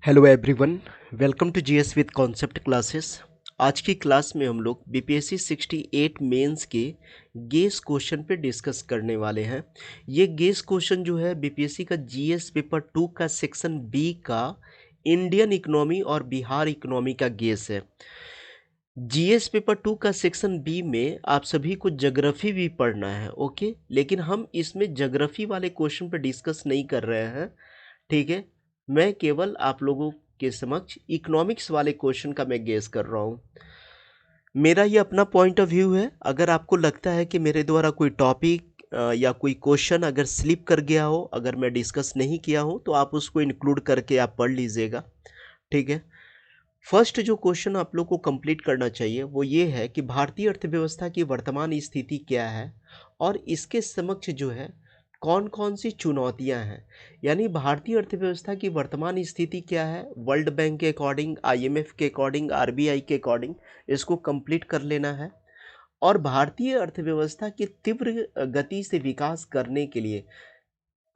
Hello everyone, welcome to GS with concept classes. आज की class में हम लोग बीपीएससी 68 मेंस के गेस क्वेश्चन पे डिस्कस करने वाले हैं। ये गेस क्वेश्चन जो है बीपीएससी का जीएस पेपर 2 का सेक्शन बी का इंडियन इकोनॉमी और बिहार इकोनॉमी का गेस है। जीएस पेपर 2 का सेक्शन बी में आप सभी को ज्योग्राफी भी पढ़ना है, ओके, लेकिन हम इसमें ज्योग्राफी वाले क्वेश्चन पे डिस्कस नहीं कर रहे हैं, ठीक है। मैं केवल आप लोगों के समक्ष इकोनॉमिक्स वाले क्वेश्चन का मैं गेस कर रहा हूँ। मेरा ये अपना पॉइंट ऑफ व्यू है। अगर आपको लगता है कि मेरे द्वारा कोई टॉपिक या कोई क्वेश्चन अगर स्लिप कर गया हो, अगर मैं डिस्कस नहीं किया हूँ, तो आप उसको इंक्लूड करके आप पढ़ लीजिएगा, ठीक है। फर्स्ट जो क्वेश्चन आप लोग को कंप्लीट करना चाहिए वो ये है कि भारतीय अर्थव्यवस्था की वर्तमान स्थिति क्या है और इसके समक्ष जो है कौन कौन सी चुनौतियां हैं। यानी भारतीय अर्थव्यवस्था की वर्तमान स्थिति क्या है, वर्ल्ड बैंक के अकॉर्डिंग, आईएमएफ के अकॉर्डिंग, आरबीआई के अकॉर्डिंग, इसको कंप्लीट कर लेना है। और भारतीय अर्थव्यवस्था की तीव्र गति से विकास करने के लिए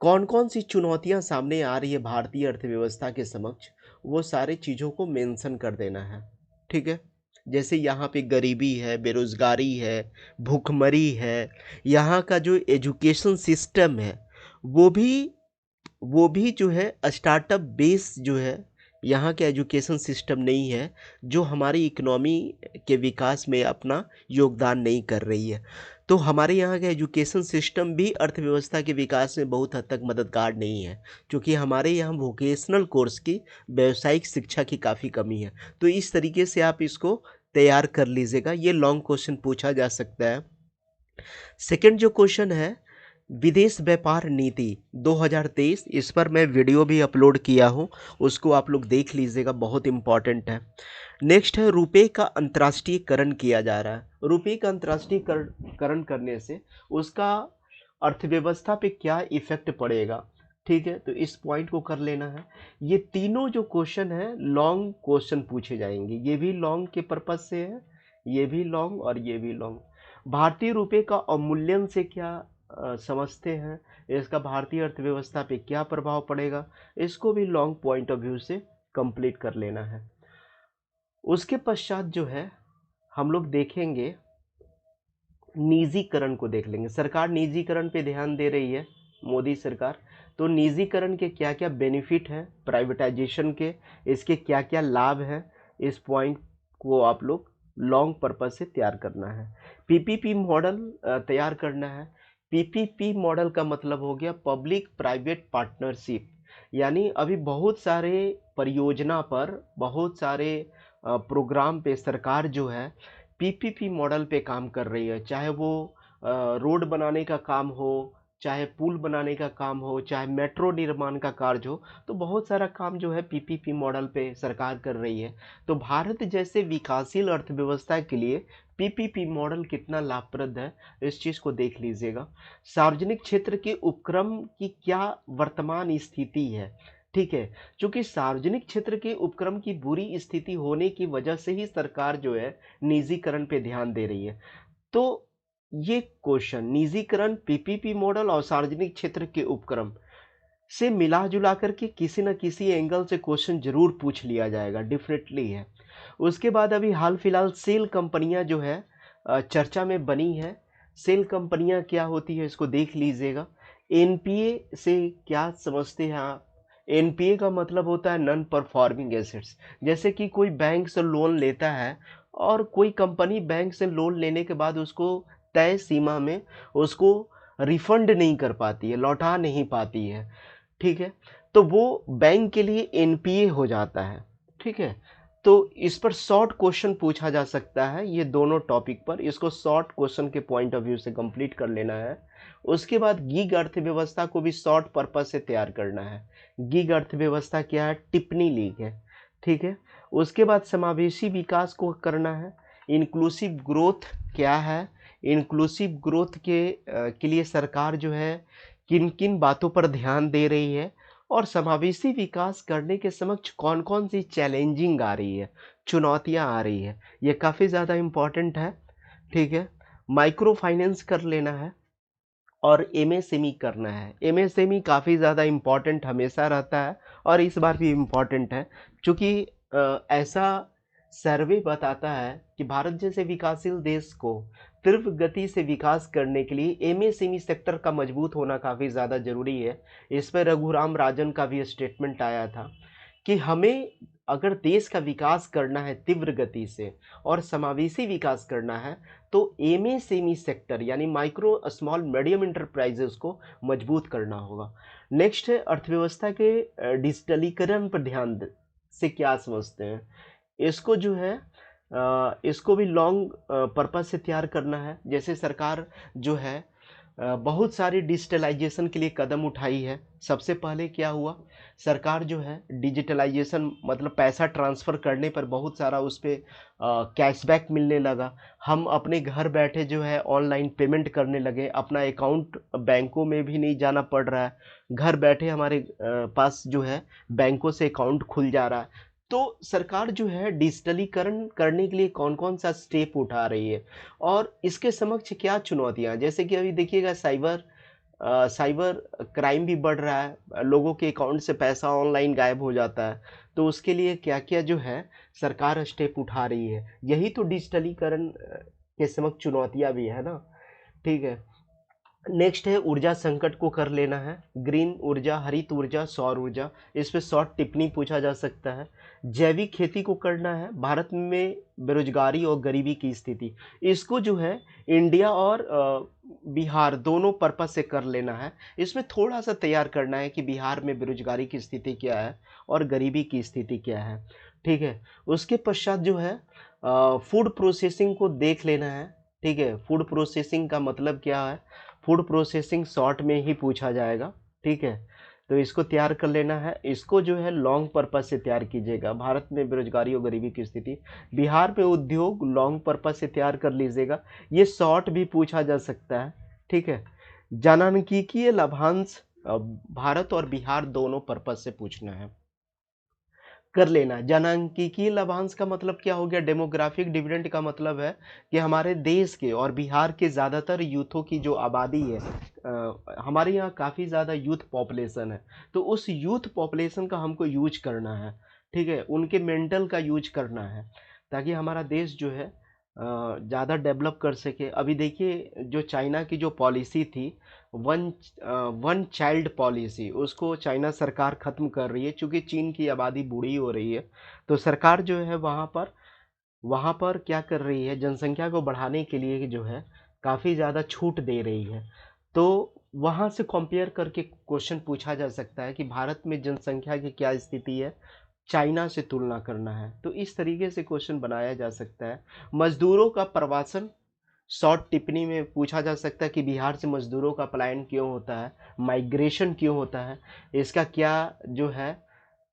कौन कौन सी चुनौतियां सामने आ रही है भारतीय अर्थव्यवस्था के समक्ष, वो सारे चीज़ों को मेंशन कर देना है, ठीक है। जैसे यहाँ पे गरीबी है, बेरोजगारी है, भूखमरी है, यहाँ का जो एजुकेशन सिस्टम है वो भी जो है स्टार्टअप बेस जो है, यहाँ के एजुकेशन सिस्टम नहीं है जो हमारी इकोनॉमी के विकास में अपना योगदान नहीं कर रही है। तो हमारे यहाँ का एजुकेशन सिस्टम भी अर्थव्यवस्था के विकास में बहुत हद तक मददगार नहीं है, क्योंकि हमारे यहाँ वोकेशनल कोर्स की, व्यावसायिक शिक्षा की काफ़ी कमी है। तो इस तरीके से आप इसको तैयार कर लीजिएगा, ये लॉन्ग क्वेश्चन पूछा जा सकता है। सेकंड जो क्वेश्चन है, विदेश व्यापार नीति 2023, इस पर मैं वीडियो भी अपलोड किया हूँ, उसको आप लोग देख लीजिएगा, बहुत इंपॉर्टेंट है। नेक्स्ट है, रुपए का अंतर्राष्ट्रीयकरण किया जा रहा है। रुपए का अंतर्राष्ट्रीयकरण करने से उसका अर्थव्यवस्था पे क्या इफेक्ट पड़ेगा, ठीक है। तो इस पॉइंट को कर लेना है। ये तीनों जो क्वेश्चन है लॉन्ग क्वेश्चन पूछे जाएंगे, ये भी लॉन्ग के पर्पज से है, ये भी लॉन्ग और ये भी लॉन्ग। भारतीय रुपए का अवमूल्यन से क्या समझते हैं, इसका भारतीय अर्थव्यवस्था पे क्या प्रभाव पड़ेगा, इसको भी लॉन्ग पॉइंट ऑफ व्यू से कंप्लीट कर लेना है। उसके पश्चात जो है हम लोग देखेंगे, निजीकरण को देख लेंगे। सरकार निजीकरण पे ध्यान दे रही है, मोदी सरकार। तो निजीकरण के क्या क्या बेनिफिट हैं, प्राइवेटाइजेशन के, इसके क्या क्या लाभ हैं, इस पॉइंट को आप लोग लॉन्ग पर्पज से तैयार करना है। पीपीपी मॉडल तैयार करना है। पीपीपी मॉडल का मतलब हो गया पब्लिक प्राइवेट पार्टनरशिप। यानी अभी बहुत सारे परियोजना पर, बहुत सारे प्रोग्राम पे सरकार जो है पीपीपी मॉडल पे काम कर रही है। चाहे वो रोड बनाने का काम हो, चाहे पुल बनाने का काम हो, चाहे मेट्रो निर्माण का कार्य हो, तो बहुत सारा काम जो है पीपीपी मॉडल पे सरकार कर रही है। तो भारत जैसे विकासशील अर्थव्यवस्था के लिए पीपीपी मॉडल कितना लाभप्रद है, इस चीज़ को देख लीजिएगा। सार्वजनिक क्षेत्र के उपक्रम की क्या वर्तमान स्थिति है, ठीक है। क्योंकि सार्वजनिक क्षेत्र के उपक्रम की बुरी स्थिति होने की वजह से ही सरकार जो है निजीकरण पे ध्यान दे रही है। तो ये क्वेश्चन निजीकरण, पीपीपी मॉडल और सार्वजनिक क्षेत्र के उपक्रम से मिला जुला करके किसी न किसी एंगल से क्वेश्चन जरूर पूछ लिया जाएगा, डेफिनेटली है। उसके बाद अभी हाल फिलहाल सेल कंपनियां जो है चर्चा में बनी है। सेल कंपनियां क्या होती है इसको देख लीजिएगा। एनपीए से क्या समझते हैं आप? एनपीए का मतलब होता है नॉन परफॉर्मिंग एसेट्स। जैसे कि कोई बैंक से लोन लेता है और कोई कंपनी बैंक से लोन लेने के बाद उसको तय सीमा में उसको रिफंड नहीं कर पाती है, लौटा नहीं पाती है, ठीक है। तो वो बैंक के लिए एनपीए हो जाता है, ठीक है। तो इस पर शॉर्ट क्वेश्चन पूछा जा सकता है, ये दोनों टॉपिक पर, इसको शॉर्ट क्वेश्चन के पॉइंट ऑफ व्यू से कंप्लीट कर लेना है। उसके बाद गीग अर्थव्यवस्था को भी शॉर्ट पर्पस से तैयार करना है। गीग अर्थव्यवस्था क्या है? टिप्पणी लीग है, ठीक है। उसके बाद समावेशी विकास को करना है। इंक्लूसिव ग्रोथ क्या है? इंक्लूसिव ग्रोथ के लिए सरकार जो है किन किन बातों पर ध्यान दे रही है, और समावेशी विकास करने के समक्ष कौन कौन सी चैलेंजिंग आ रही है, चुनौतियां आ रही है, ये काफ़ी ज़्यादा इम्पॉर्टेंट है, ठीक है। माइक्रो फाइनेंस कर लेना है। और एमएसएमई करना है। एमएसएमई काफ़ी ज़्यादा इम्पॉर्टेंट हमेशा रहता है और इस बार भी इम्पॉर्टेंट है, क्योंकि ऐसा सर्वे बताता है कि भारत जैसे विकासशील देश को तीव्र गति से विकास करने के लिए एमएसएमई सेक्टर का मजबूत होना काफ़ी ज़्यादा ज़रूरी है। इस पर रघुराम राजन का भी स्टेटमेंट आया था कि हमें अगर देश का विकास करना है तीव्र गति से और समावेशी विकास करना है, तो एमएसएमई सेक्टर यानी माइक्रो स्मॉल मीडियम इंटरप्राइजेस को मजबूत करना होगा। नेक्स्ट है अर्थव्यवस्था के डिजिटलीकरण पर ध्यान से क्या समझते हैं। इसको जो है इसको भी लॉन्ग पर्पस से तैयार करना है। जैसे सरकार जो है बहुत सारी डिजिटलाइजेशन के लिए कदम उठाई है। सबसे पहले क्या हुआ, सरकार जो है डिजिटलाइजेशन मतलब पैसा ट्रांसफ़र करने पर बहुत सारा उस पर कैशबैक मिलने लगा। हम अपने घर बैठे जो है ऑनलाइन पेमेंट करने लगे, अपना अकाउंट बैंकों में भी नहीं जाना पड़ रहा है, घर बैठे हमारे पास जो है बैंकों से अकाउंट खुल जा रहा है। तो सरकार जो है डिजिटलीकरण करने के लिए कौन कौन सा स्टेप उठा रही है और इसके समक्ष क्या चुनौतियां हैं। जैसे कि अभी देखिएगा साइबर क्राइम भी बढ़ रहा है, लोगों के अकाउंट से पैसा ऑनलाइन गायब हो जाता है। तो उसके लिए क्या क्या जो है सरकार स्टेप उठा रही है, यही तो डिजिटलीकरण के समक्ष चुनौतियां भी है ना। ठीक है, नेक्स्ट है ऊर्जा संकट को कर लेना है। ग्रीन ऊर्जा, हरित ऊर्जा, सौर ऊर्जा, इस पे शॉर्ट टिप्पणी पूछा जा सकता है। जैविक खेती को करना है। भारत में बेरोजगारी और गरीबी की स्थिति, इसको जो है इंडिया और बिहार दोनों पर्पज से कर लेना है। इसमें थोड़ा सा तैयार करना है कि बिहार में बेरोजगारी की स्थिति क्या है और गरीबी की स्थिति क्या है। ठीक है, उसके पश्चात जो है फूड प्रोसेसिंग को देख लेना है। ठीक है, फूड प्रोसेसिंग का मतलब क्या है, फूड प्रोसेसिंग शॉर्ट में ही पूछा जाएगा। ठीक है, तो इसको तैयार कर लेना है। इसको जो है लॉन्ग पर्पज से तैयार कीजिएगा। भारत में बेरोजगारी और गरीबी की स्थिति, बिहार में उद्योग, लॉन्ग पर्पज से तैयार कर लीजिएगा। ये शॉर्ट भी पूछा जा सकता है। ठीक है, जनसांख्यिकीय लाभांश, भारत और बिहार दोनों पर्पज से पूछना है, कर लेना। जनसांख्यिकीय लाभांश का मतलब क्या हो गया, डेमोग्राफिक डिविडेंड का मतलब है कि हमारे देश के और बिहार के ज़्यादातर यूथों की जो आबादी है, हमारे यहाँ काफ़ी ज़्यादा यूथ पॉपुलेशन है, तो उस यूथ पॉपुलेशन का हमको यूज करना है। ठीक है, उनके मेंटल का यूज करना है ताकि हमारा देश जो है ज़्यादा डेवलप कर सके। अभी देखिए जो चाइना की जो पॉलिसी थी, वन वन चाइल्ड पॉलिसी, उसको चाइना सरकार ख़त्म कर रही है, क्योंकि चीन की आबादी बूढ़ी हो रही है। तो सरकार जो है वहाँ पर क्या कर रही है, जनसंख्या को बढ़ाने के लिए जो है काफ़ी ज़्यादा छूट दे रही है। तो वहाँ से कंपेयर करके क्वेश्चन पूछा जा सकता है कि भारत में जनसंख्या की क्या स्थिति है, चाइना से तुलना करना है। तो इस तरीके से क्वेश्चन बनाया जा सकता है। मजदूरों का प्रवासन, शॉर्ट टिप्पणी में पूछा जा सकता है कि बिहार से मजदूरों का पलायन क्यों होता है, माइग्रेशन क्यों होता है, इसका क्या जो है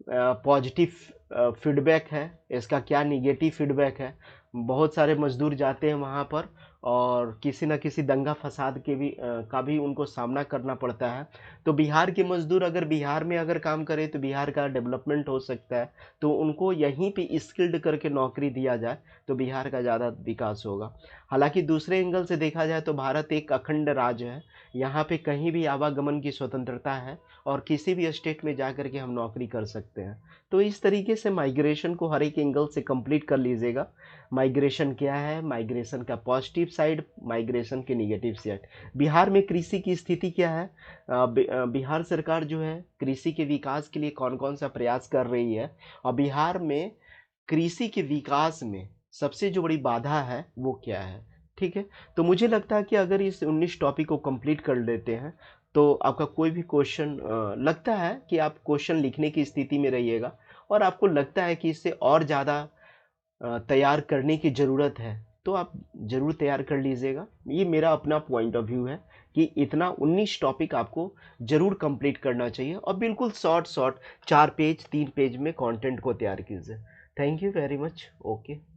पॉजिटिव फीडबैक है, इसका क्या निगेटिव फीडबैक है। बहुत सारे मजदूर जाते हैं वहाँ पर और किसी न किसी दंगा फसाद के भी का भी उनको सामना करना पड़ता है। तो बिहार के मजदूर अगर बिहार में अगर काम करें तो बिहार का डेवलपमेंट हो सकता है। तो उनको यहीं पे स्किल्ड करके नौकरी दिया जाए तो बिहार का ज़्यादा विकास होगा। हालांकि दूसरे एंगल से देखा जाए तो भारत एक अखंड राज्य है, यहाँ पे कहीं भी आवागमन की स्वतंत्रता है और किसी भी स्टेट में जा कर के हम नौकरी कर सकते हैं। तो इस तरीके से माइग्रेशन को हर एक एंगल से कंप्लीट कर लीजिएगा। माइग्रेशन क्या है, माइग्रेशन का पॉजिटिव साइड, माइग्रेशन के निगेटिव साइड। बिहार में कृषि की स्थिति क्या है, बिहार सरकार जो है कृषि के विकास के लिए कौन कौन सा प्रयास कर रही है और बिहार में कृषि के विकास में सबसे जो बड़ी बाधा है वो क्या है। ठीक है, तो मुझे लगता है कि अगर इस 19 टॉपिक को कंप्लीट कर लेते हैं तो आपका कोई भी क्वेश्चन लगता है कि आप क्वेश्चन लिखने की स्थिति में रहिएगा और आपको लगता है कि इससे और ज़्यादा तैयार करने की ज़रूरत है तो आप ज़रूर तैयार कर लीजिएगा। ये मेरा अपना पॉइंट ऑफ व्यू है कि इतना 19 टॉपिक आपको ज़रूर कंप्लीट करना चाहिए और बिल्कुल शॉर्ट 4 पेज 3 पेज में कंटेंट को तैयार कीजिए। Thank you very much. Okay.